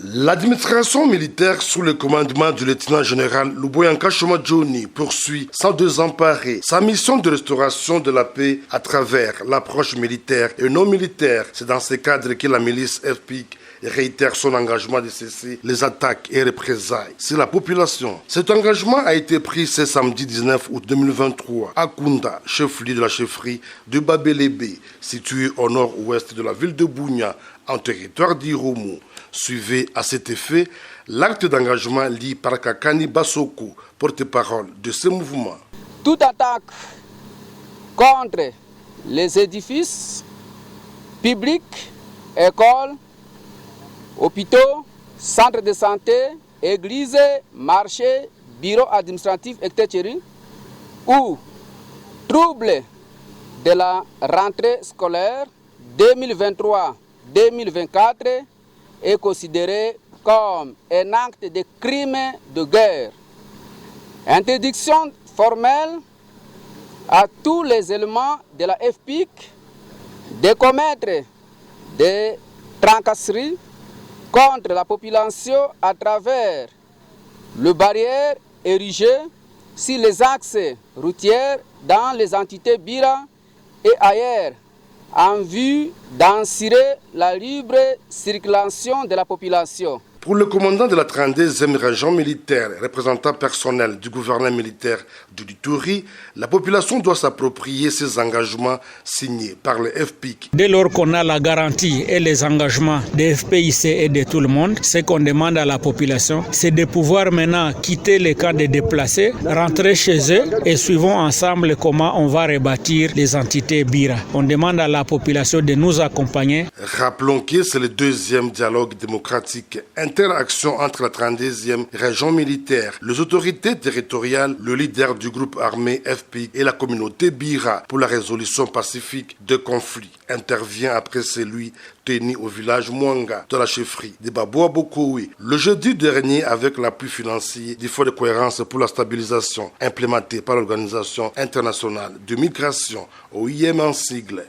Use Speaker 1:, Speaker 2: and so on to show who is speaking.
Speaker 1: L'administration militaire sous le commandement du lieutenant-général Luboyanka Choma Johnny poursuit sans désemparer sa mission de restauration de la paix à travers l'approche militaire et non militaire. C'est dans ce cadre que la milice FPIC réitère son engagement de cesser les attaques et représailles sur la population. Cet engagement a été pris ce samedi 19 août 2023 à Kunda, chef-lieu de la chefferie de Babelébé, située au nord-ouest de la ville de Bunia, en territoire d'Irumu. Suivez à cet effet l'acte d'engagement lié par Kakani Basoko, porte-parole de ce mouvement.
Speaker 2: Toute attaque contre les édifices publics, écoles, hôpitaux, centres de santé, églises, marchés, bureaux administratifs, etc. ou troubles de la rentrée scolaire 2023-2024 est considéré comme un acte de crime de guerre. Interdiction formelle à tous les éléments de la FPIC de commettre des tracasseries contre la population à travers les barrières érigées sur les axes routiers dans les entités Bira et ailleurs, en vue d'assurer la libre circulation de la population.
Speaker 1: Pour le commandant de la 32e région militaire, représentant personnel du gouvernement militaire du Ituri, la population doit s'approprier ces engagements signés par le FPIC.
Speaker 3: Dès lors qu'on a la garantie et les engagements des FPIC et de tout le monde, ce qu'on demande à la population, c'est de pouvoir maintenant quitter les camps des déplacés, rentrer chez eux et suivons ensemble comment on va rebâtir les entités Bira. On demande à la population de nous accompagner.
Speaker 1: Rappelons que c'est le deuxième dialogue démocratique interaction entre la 32e région militaire, les autorités territoriales, le leader du groupe armé FPIC et la communauté Bira pour la résolution pacifique de conflits. Intervient après celui tenu au village Mwanga de la chefferie de Baboua Bokoui le jeudi dernier avec l'appui financier du Fonds de cohérence pour la stabilisation implémenté par l'Organisation internationale de migration, OIM en sigle.